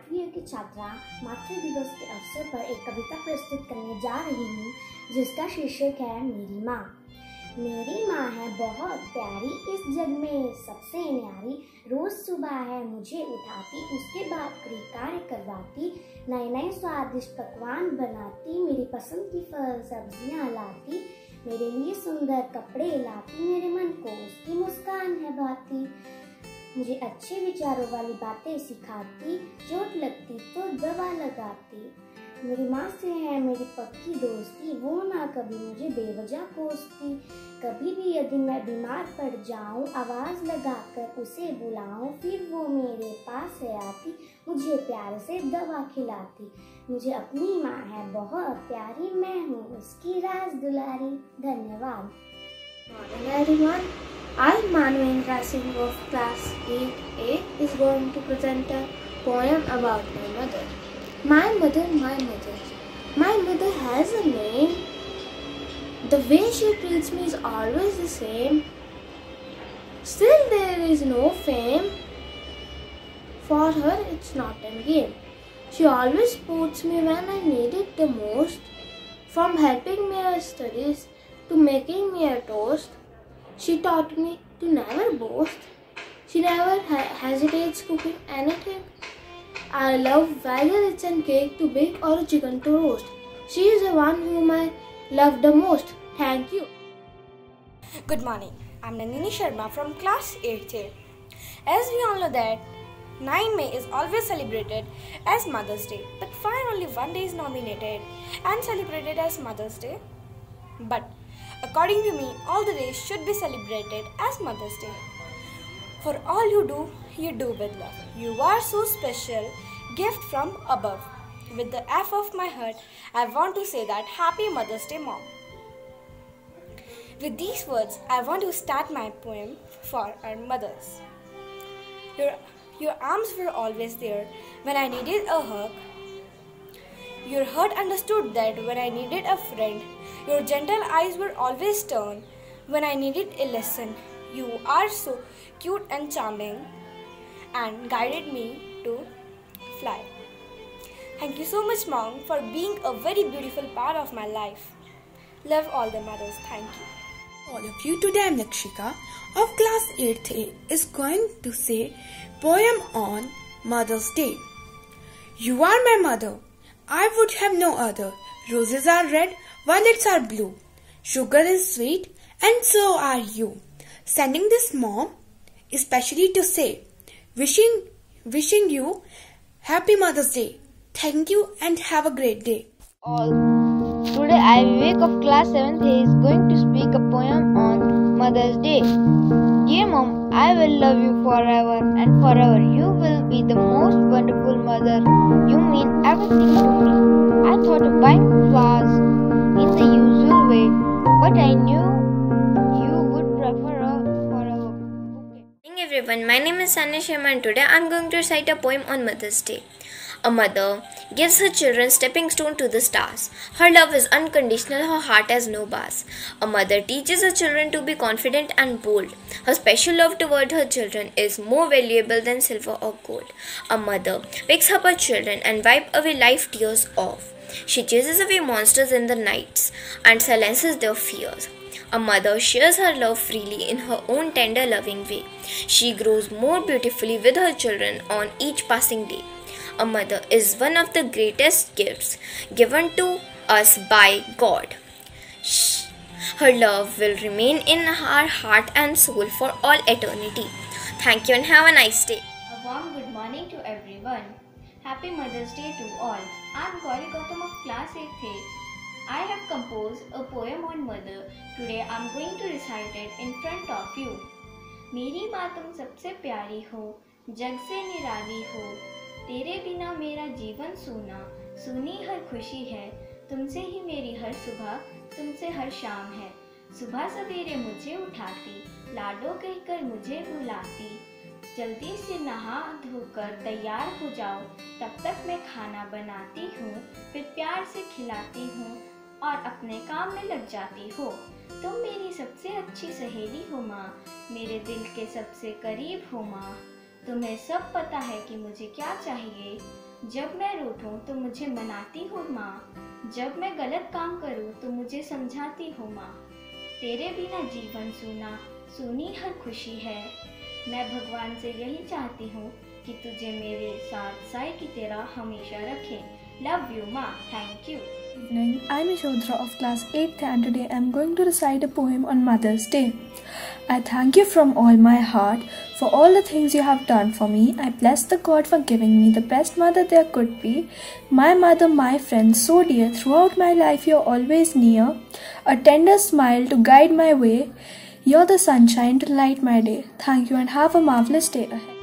8वीं की छात्रा मातृ दिवस के अवसर पर एक कविता प्रस्तुत करने जा रही हूँ, जिसका शीर्षक है मेरी माँ। मेरी माँ है बहुत प्यारी, इस जग में सबसे न्यारी। रोज सुबह है मुझे उठाती, उसके बाद कई कार्य करवाती। नए नए स्वादिष्ट पकवान बनाती, मेरी पसंद की फल सब्जियाँ लाती। मेरे लिए सुंदर कपड़े लाती, मेरे मन को उसकी मुस्कान है भाती। मुझे अच्छे विचारों वाली बातें सिखाती, चोट लगती तो दवा लगाती। मेरी माँ से है मेरी पक्की दोस्ती, वो ना कभी मुझे बेवजह कोसती। कभी भी यदि मैं बीमार पड़ जाऊं, आवाज लगाकर उसे बुलाऊं, फिर वो मेरे पास से आती, मुझे प्यार से दवा खिलाती। मुझे अपनी माँ है बहुत प्यारी, मैं हूँ उसकी राज दुलारी। धन्यवाद। Morning everyone, I, Manvendra Singh of class 8A is going to present a poem about my mother. My mother, my mother. My mother has a name. The way she treats me is always the same. Still there is no fame. For her it's not a game. She always supports me when I need it the most. From helping me with studies to making me a toast. She taught me to never boast. She never hesitates cooking anything. I love whether it's a cake to bake or a chicken to roast. She is the one whom I love the most. Thank you. Good morning. I'm Nandini Sharma from class 8A. As we all know that 9 May is always celebrated as Mother's Day, but why only one day is nominated and celebrated as Mother's Day? But according to me, all the days should be celebrated as Mother's Day. For all you do with love. You are so special, gift from above. With the F of my heart, I want to say that Happy Mother's Day, Mom. With these words, I want to start my poem for our mothers. Your arms were always there when I needed a hug. Your heart understood that when I needed a friend. Your gentle eyes were always turned when I needed a lesson. You are so cute and charming and guided me to fly. Thank you so much, Mom, for being a very beautiful part of my life. Love all the mothers. Thank you. All of you, today I am Lakshika of class 8th A is going to say poem on Mother's Day. You are my mother, I would have no other. Roses are red, violets are blue. Sugar is sweet and so are you. Sending this mom especially to say wishing you Happy Mother's Day. Thank you and have a great day. All. Today I, Vivek of class 7th A is going to speak a poem on Mother's Day. Dear Mom, I will love you forever and forever. You will be the most wonderful mother. You mean everything to me. I thought of buying flowers in the usual way, but I knew you would prefer a forever bouquet. Good morning everyone, my name is Sanya Sharma and today I am going to recite a poem on Mother's Day. A mother gives her children stepping stone to the stars. Her love is unconditional, her heart has no bars. A mother teaches her children to be confident and bold. Her special love toward her children is more valuable than silver or gold. A mother picks up her children and wipes away life tears off. She chases away monsters in the nights and silences their fears. A mother shares her love freely in her own tender loving way. She grows more beautifully with her children on each passing day. A mother is one of the greatest gifts given to us by God. Her love will remain in our heart and soul for all eternity. Thank you and have a nice day. A warm good morning to everyone. Happy Mother's Day to all. I am Gauri Gautam of class 8th A. I have composed a poem on mother. Today I am going to recite it in front of you. मेरी माँ तुम सबसे प्यारी हो, जग से निराली हो। तेरे बिना मेरा जीवन सूना, सूनी हर खुशी है। तुमसे ही मेरी हर सुबह, तुमसे हर शाम है। सुबह सवेरे मुझे उठाती, लाडो कहकर मुझे बुलाती। जल्दी से नहा धोकर तैयार हो जाओ, तब तक मैं खाना बनाती हूँ। फिर प्यार से खिलाती हूँ और अपने काम में लग जाती हो। तुम मेरी सबसे अच्छी सहेली हो माँ, मेरे दिल के सबसे करीब हो माँ। तुम्हें सब पता है कि मुझे क्या चाहिए, जब मैं रूठूं तो मुझे मनाती हो माँ, जब मैं गलत काम करूं तो मुझे समझाती हो माँ। तेरे बिना जीवन सूना, सूनी हर खुशी है। मैं भगवान से यही चाहती हूँ कि तुझे मेरे साथ साई की तरह हमेशा रखे। लव यू माँ, thank you. Evening, I'm Yashodhara of class 8th and today I'm going to recite a poem on Mother's Day. I thank you from all my heart for all the things you have done for me. I bless the God for giving me the best mother there could be. My mother, my friend, so dear, throughout my life you're always near. A tender smile to guide my way. You're the sunshine to light my day. Thank you and have a marvelous day ahead.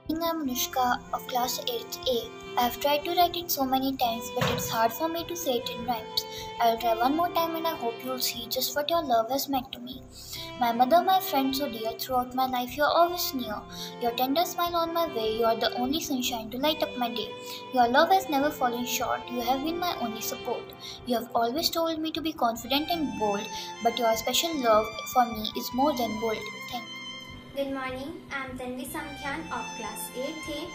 I'm Anushka of class 8th A. I have tried to write it so many times, but it's hard for me to say it in rhymes. I'll try one more time and I hope you'll see just what your love has meant to me. My mother, my friend so dear, throughout my life you're always near. Your tender smile on my way, you're the only sunshine to light up my day. Your love has never fallen short, you have been my only support. You have always told me to be confident and bold, but your special love for me is more than bold. Thank you. Good morning, I'm Tanvi Samkhyan of class 8th A.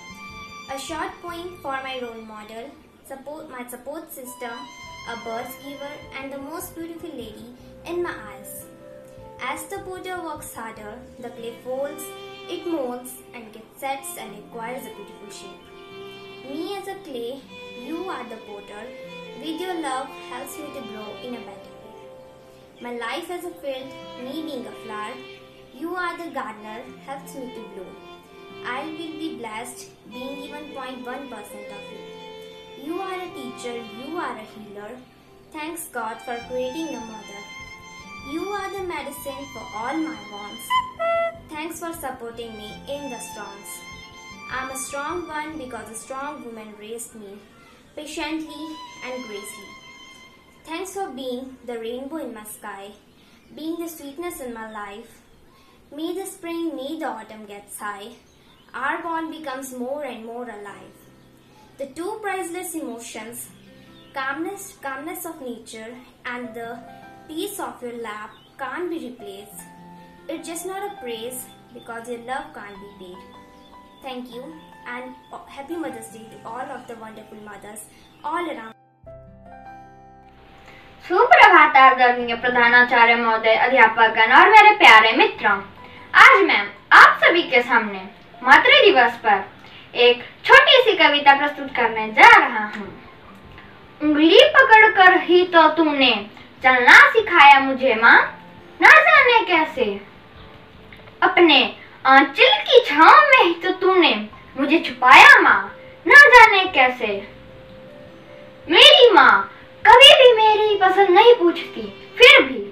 A short poem for my role model, my support system, a birth giver and the most beautiful lady in my eyes. As the potter works harder, the clay folds, it molds and gets sets and acquires a beautiful shape. Me as a clay, you are the potter. With your love helps me to grow in a better way. My life as a field, me being a flower, you are the gardener, helps me to bloom. I will be blessed being given 0.1% of you. You are a teacher, you are a healer. Thanks God for creating a mother. You are the medicine for all my wants. Thanks for supporting me in the storms. I'm a strong one because a strong woman raised me patiently and gracefully. Thanks for being the rainbow in my sky, being the sweetness in my life. May the spring, may the autumn gets high. Our bond becomes more and more alive. The two priceless emotions, calmness of nature and the peace of your lap can't be replaced. It's just not a praise because your love can't be paid. Thank you and happy Mother's Day to all of the wonderful mothers all around. सुप्रभात आदरणीय प्रधानाचार्य महोदय, अध्यापकगण और मेरे प्यारे मित्रों। आज मैं आप सभी के सामने मातृ दिवस पर एक छोटी सी कविता प्रस्तुत करने जा रहा हूँ। उंगली पकड़कर ही तो तूने चलना सिखाया मुझे माँ, ना जाने कैसे। अपने आंचल की छांव में ही तो तूने मुझे छुपाया माँ, ना जाने कैसे। मेरी माँ कभी भी मेरी पसंद नहीं पूछती, फिर भी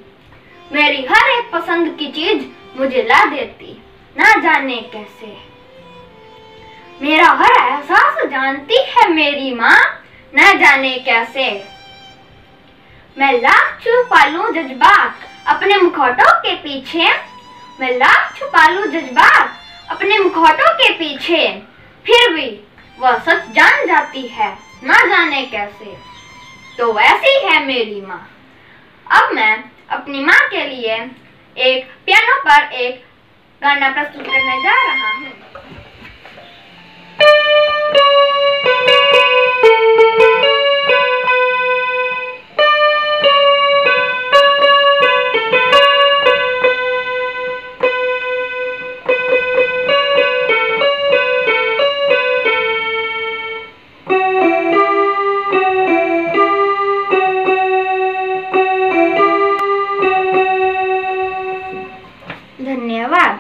मेरी हर एक पसंद की चीज मुझे ला देती, ना जाने कैसे। मेरा हर एहसास जानती है मेरी माँ, न जाने कैसे। मैं लाख छुपा लूं जज्बात अपने मुखौटों के पीछे, मैं लाख छुपा लूं जज्बात अपने मुखौटों के पीछे, फिर भी वह सच जान जाती है, न जाने कैसे। तो वैसी है मेरी माँ। अब मैं अपनी माँ के लिए एक पियानो पर एक गाना प्रस्तुत करने जा रहा हूँ। धन्यवाद।